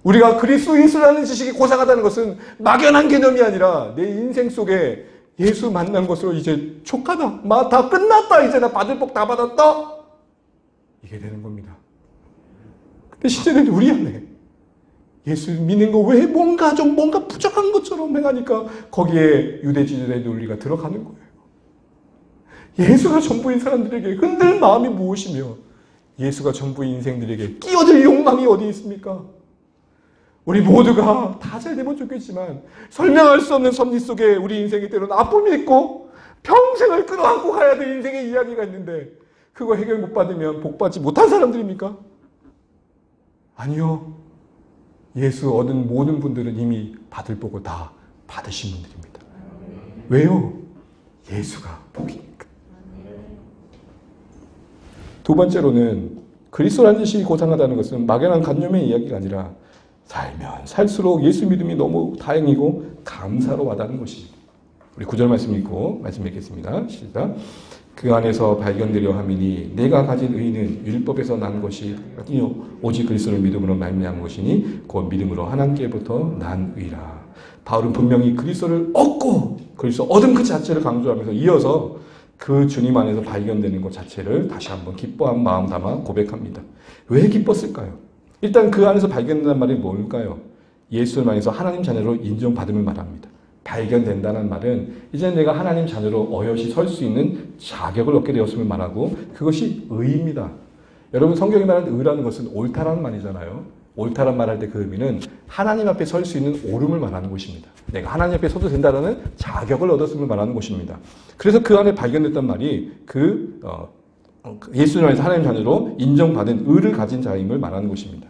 우리가 그리스도 예수라는 지식이 고상하다는 것은 막연한 개념이 아니라 내 인생 속에 예수 만난 것으로 이제 족하다. 다 끝났다. 이제 나 받을 복 다 받았다. 이게 되는 겁니다. 근데 실제는 우리 안에 예수 믿는 거 왜 뭔가 부족한 것처럼 행하니까 거기에 유대주의자의 논리가 들어가는 거예요. 예수가 전부인 사람들에게 흔들 마음이 무엇이며 예수가 전부인 인생들에게 끼어들 욕망이 어디 있습니까? 우리 모두가 다 잘 되면 좋겠지만 설명할 수 없는 섭리 속에 우리 인생이 때로는 아픔이 있고 평생을 끌어안고 가야 될 인생의 이야기가 있는데 그거 해결 못 받으면 복 받지 못한 사람들입니까? 아니요. 예수 얻은 모든 분들은 이미 받을 복을 다 받으신 분들입니다. 왜요? 예수가 복이니까. 두 번째로는 그리스도라는 지식이 고상하다는 것은 막연한 관념의 이야기가 아니라 살면 살수록 예수 믿음이 너무 다행이고 감사로 와닿는 것입니다. 우리 9절 말씀 읽고 말씀 읽겠습니다. 시작. 그 안에서 발견되려 함이니 내가 가진 의는 율법에서 난 것이 아니요 오직 그리스도를 믿음으로 말미암은 것이니 곧 믿음으로 하나님께로부터 난 의라. 바울은 분명히 그리스도를 얻고 그리스도 얻은 그 자체를 강조하면서 이어서 그 주님 안에서 발견되는 것 자체를 다시 한번 기뻐한 마음 담아 고백합니다. 왜 기뻤을까요? 일단 그 안에서 발견된다는 말이 뭘까요? 예수 안에서 하나님 자녀로 인정받음을 말합니다. 발견된다는 말은 이제 내가 하나님 자녀로 어여시 설 수 있는 자격을 얻게 되었음을 말하고 그것이 의입니다. 여러분 성경이 말하는 의라는 것은 옳다라는 말이잖아요. 옳다란 말할 때 그 의미는 하나님 앞에 설 수 있는 옳음을 말하는 것입니다. 내가 하나님 앞에 서도 된다는 자격을 얻었음을 말하는 것입니다. 그래서 그 안에 발견됐단 말이 예수 안에서 하나님 자녀로 인정받은 의를 가진 자임을 말하는 것입니다.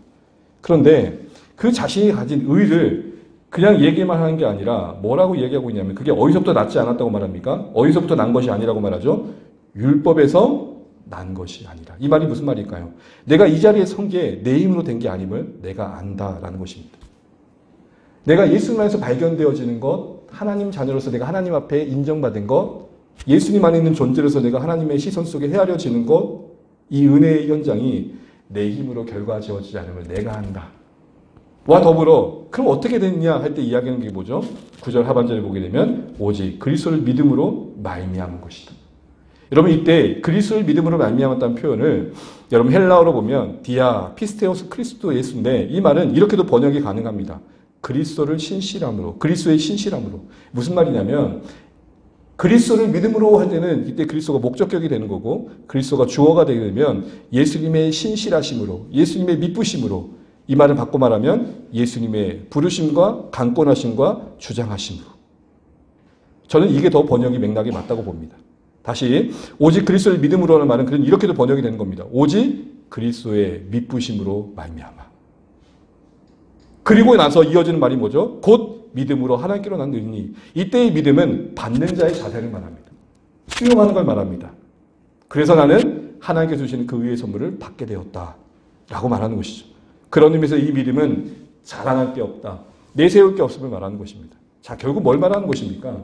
그런데 그 자신이 가진 의를 그냥 얘기만 하는 게 아니라 뭐라고 얘기하고 있냐면 그게 어디서부터 났지 않았다고 말합니까? 어디서부터 난 것이 아니라고 말하죠? 율법에서 난 것이 아니라. 이 말이 무슨 말일까요? 내가 이 자리에 선 게 내 힘으로 된 게 아님을 내가 안다라는 것입니다. 내가 예수님 안에서 발견되어지는 것, 하나님 자녀로서 내가 하나님 앞에 인정받은 것, 예수님 안에 있는 존재로서 내가 하나님의 시선 속에 헤아려지는 것, 이 은혜의 현장이 내 힘으로 결과지어지지 않음을 내가 안다. 와 더불어 그럼 어떻게 됐냐 할 때 이야기하는 게 뭐죠? 9절 하반절을 보게 되면 오직 그리스도를 믿음으로 말미암은 것이다. 여러분 이때 그리스도를 믿음으로 말미암았다는 표현을 여러분 헬라어로 보면 디아 피스테오스 크리스토 예수인데 이 말은 이렇게도 번역이 가능합니다. 그리스도를 신실함으로, 그리스도의 신실함으로. 무슨 말이냐면 그리스도를 믿음으로 할 때는 이때 그리스도가 목적격이 되는 거고 그리스도가 주어가 되게 되면 예수님의 신실하심으로 예수님의 미쁘심으로 이 말을 바꿔 말하면 예수님의 부르심과 강권하심과 주장하심으로 저는 이게 더 번역이 맥락이 맞다고 봅니다. 다시 오직 그리스도를 믿음으로 하는 말은 그런 이렇게도 번역이 되는 겁니다. 오직 그리스도의 미쁘심으로 말미암아. 그리고 나서 이어지는 말이 뭐죠? 곧 믿음으로 하나님께로 난 의니. 이때의 믿음은 받는 자의 자세를 말합니다. 수용하는 걸 말합니다. 그래서 나는 하나님께 주시는 그 의의 선물을 받게 되었다 라고 말하는 것이죠. 그런 의미에서 이 믿음은 자랑할 게 없다. 내세울 게 없음을 말하는 것입니다. 자, 결국 뭘 말하는 것입니까?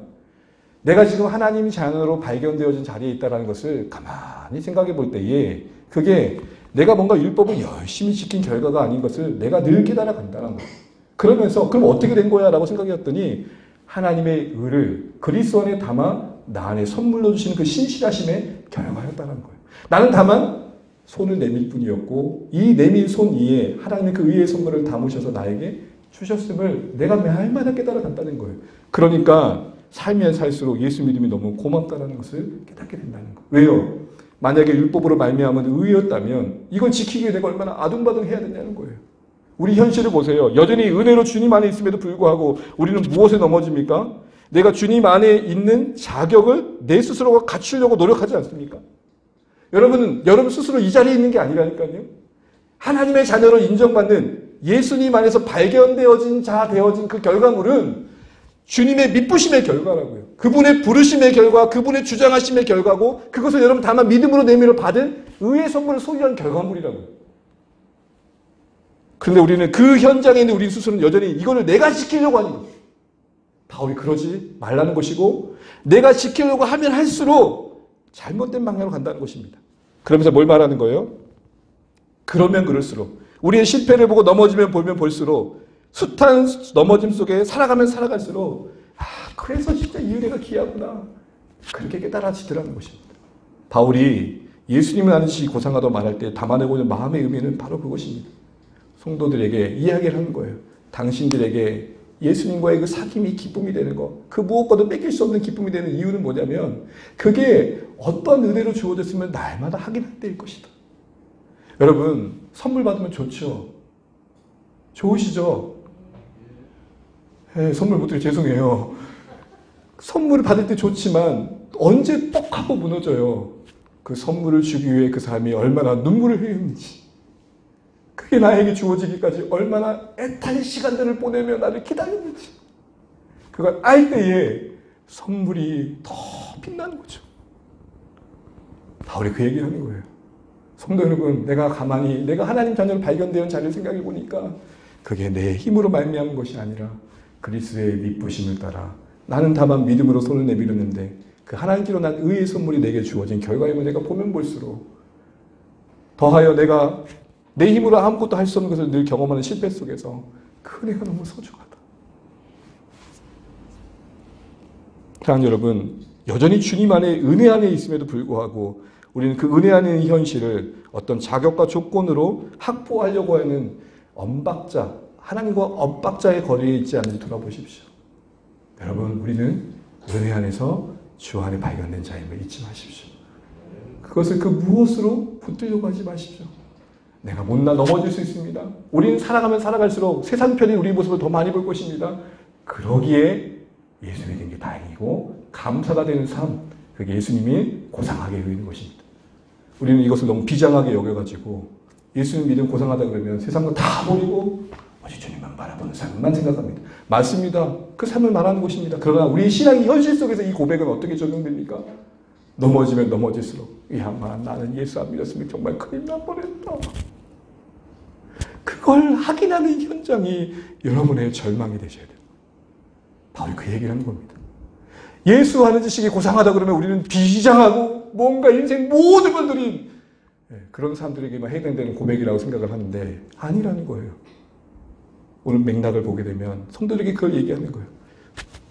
내가 지금 하나님의 자녀로 발견되어진 자리에 있다는 것을 가만히 생각해 볼 때에 그게 내가 뭔가 율법을 열심히 지킨 결과가 아닌 것을 내가 늘 깨달아 간다는 거예요. 그러면서 그럼 어떻게 된 거야? 라고 생각했더니 하나님의 의를 그리스도 안에 담아 나 안에 선물로 주시는 그 신실하심의 결과였다는 거예요. 나는 다만 손을 내밀 뿐이었고 이 내민 손 위에 하나님의 그 의의 선물을 담으셔서 나에게 주셨음을 내가 날마다 깨달아 간다는 거예요. 그러니까 살면 살수록 예수 믿음이 너무 고맙다는 것을 깨닫게 된다는 거예요. 왜요? 만약에 율법으로 말미암은 의였다면 이걸 지키기 위해 내가 얼마나 아둥바둥해야 되냐는 거예요. 우리 현실을 보세요. 여전히 은혜로 주님 안에 있음에도 불구하고 우리는 무엇에 넘어집니까? 내가 주님 안에 있는 자격을 내 스스로가 갖추려고 노력하지 않습니까? 여러분 스스로 이 자리에 있는 게 아니라니까요. 하나님의 자녀로 인정받는 예수님 안에서 발견되어진 자 되어진 그 결과물은 주님의 미쁘심의 결과라고요. 그분의 부르심의 결과, 그분의 주장하심의 결과고 그것을 여러분 다만 믿음으로 내밀어 받은 의의 선물을 소유한 결과물이라고요. 그런데 우리는 그 현장에 있는 우리 스스로는 여전히 이거를 내가 지키려고 하는 거예요. 바울이 그러지 말라는 것이고 내가 지키려고 하면 할수록 잘못된 방향으로 간다는 것입니다. 그러면서 뭘 말하는 거예요? 그러면 그럴수록 우리의 실패를 보고 넘어지면 보면 볼수록 숱한 넘어짐 속에 살아가면 살아갈수록 그래서 진짜 이 은혜가 귀하구나 그렇게 깨달아지더라는 것입니다. 바울이 예수님을 아는 지식이 고상하다고 말할 때 담아내고 있는 마음의 의미는 바로 그것입니다. 성도들에게 이야기를 하는 거예요. 당신들에게 예수님과의 그 사귐이 기쁨이 되는 것, 그 무엇과도 뺏길 수 없는 기쁨이 되는 이유는 뭐냐면 그게 어떤 은혜로 주어졌으면 날마다 확인할 때일 것이다. 여러분 선물 받으면 좋죠. 좋으시죠? 선물 못 드려 죄송해요. 선물을 받을 때 좋지만 언제 뻑 하고 무너져요. 그 선물을 주기 위해 그 사람이 얼마나 눈물을 흘리는지 그게 나에게 주어지기까지 얼마나 애타는 시간들을 보내며 나를 기다리는지 그걸 알 때에 선물이 더 빛나는 거죠. 바울이 그 얘기를 하는 거예요. 성도 여러분 내가 하나님 자녀로 발견되어 자리를 생각해 보니까 그게 내 힘으로 말미암은 것이 아니라 그리스도의 미쁘심을 따라 나는 다만 믿음으로 손을 내밀었는데 그 하나님께로 난 의의 선물이 내게 주어진 결과임을 내가 보면 볼수록 더하여 내가 내 힘으로 아무것도 할 수 없는 것을 늘 경험하는 실패 속에서 그 은혜가 너무 소중하다. 사랑하는 여러분 여전히 주님 안에 은혜 안에 있음에도 불구하고 우리는 그 은혜 안에 있는 현실을 어떤 자격과 조건으로 확보하려고 하는 엇박자, 하나님과 엇박자의 거리에 있지 않는지 돌아보십시오. 여러분 우리는 은혜 안에서 주 안에 발견된 자임을 잊지 마십시오. 그것을 그 무엇으로 붙들려고 하지 마십시오. 내가 못나 넘어질 수 있습니다. 우리는 살아가면 살아갈수록 세상 편이 우리 모습을 더 많이 볼 것입니다. 그러기에 예수 믿는 게 다행이고 감사가 되는 삶, 그게 예수님이 고상하게 여기는 것입니다. 우리는 이것을 너무 비장하게 여겨가지고 예수님 믿음 고상하다 그러면 세상을 다 버리고 오직 주님만 바라보는 삶만 생각합니다. 맞습니다. 그 삶을 말하는 것입니다. 그러나 우리 신앙의 현실 속에서 이 고백은 어떻게 적용됩니까? 넘어지면 넘어질수록 야마 나는 예수 안 믿었으면 정말 큰일 날 뻔했다. 그걸 확인하는 현장이 여러분의 절망이 되셔야 돼요. 바울이 그 얘기를 하는 겁니다. 예수 하는 지식이 고상하다 그러면 우리는 비장하고 뭔가 인생 모든 걸 드린 그런 사람들에게만 해당되는 고백이라고 생각을 하는데 아니라는 거예요. 오늘 맥락을 보게 되면 성도들에게 그걸 얘기하는 거예요.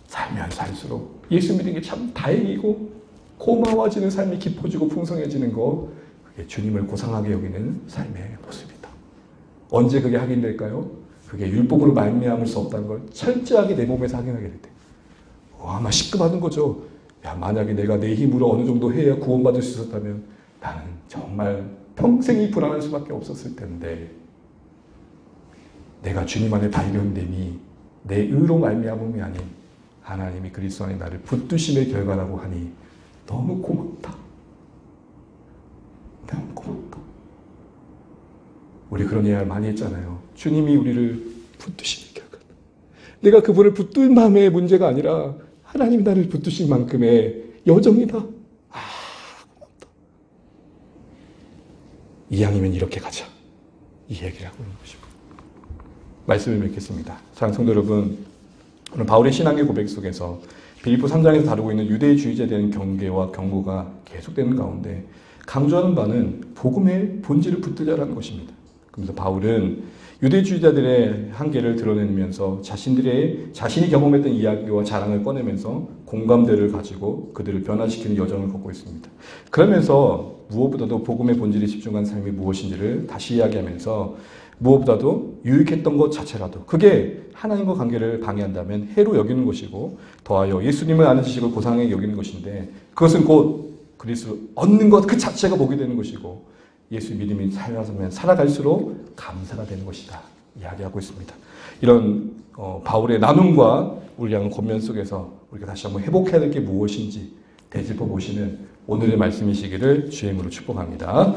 살면 살수록 예수 믿는 게 참 다행이고 고마워지는 삶이 깊어지고 풍성해지는 거 그게 주님을 고상하게 여기는 삶의 모습이다. 언제 그게 확인될까요? 그게 율법으로 말미암을 수 없다는 걸 철저하게 내 몸에서 확인하게 될 때 아마 시급하는 거죠. 야, 만약에 내가 내 힘으로 어느 정도 해야 구원받을 수 있었다면 나는 정말 평생이 불안할 수밖에 없었을 텐데 내가 주님 안에 발견됨이 내 의로 말미암음이 아닌 하나님이 그리스도 안에 나를 붙드심의 결과라고 하니 너무 고맙다. 너무 고맙다. 우리 그런 이야기를 많이 했잖아요. 주님이 우리를 붙드심의 결과. 내가 그분을 붙들 마음의 문제가 아니라 하나님이 나를 붙드신 만큼의 여정이다. 아, 고맙다. 이왕이면 이렇게 가자. 이 얘기를 하고 있는 것이고. 말씀을 맺겠습니다. 사랑하는 성도 여러분, 오늘 바울의 신앙의 고백 속에서 빌립보 3장에서 다루고 있는 유대주의자에 대한 경계와 경고가 계속되는 가운데 강조하는 바는 복음의 본질을 붙들자라는 것입니다. 그래서 바울은 유대주의자들의 한계를 드러내면서 자신이 경험했던 이야기와 자랑을 꺼내면서 공감대를 가지고 그들을 변화시키는 여정을 걷고 있습니다. 그러면서 무엇보다도 복음의 본질에 집중한 삶이 무엇인지를 다시 이야기하면서 무엇보다도 유익했던 것 자체라도 그게 하나님과 관계를 방해한다면 해로 여기는 것이고 더하여 예수님을 아는 지식을 고상하게 여기는 것인데 그것은 곧 그리스도를 얻는 것 그 자체가 복이 되는 것이고 예수 믿음이 살아갈수록 감사가 되는 것이다. 이야기하고 있습니다. 이런 바울의 나눔과 우리 양의 권면 속에서 우리가 다시 한번 회복해야 될 게 무엇인지 되짚어 보시는 오늘의 말씀이시기를 주의 이름으로 축복합니다.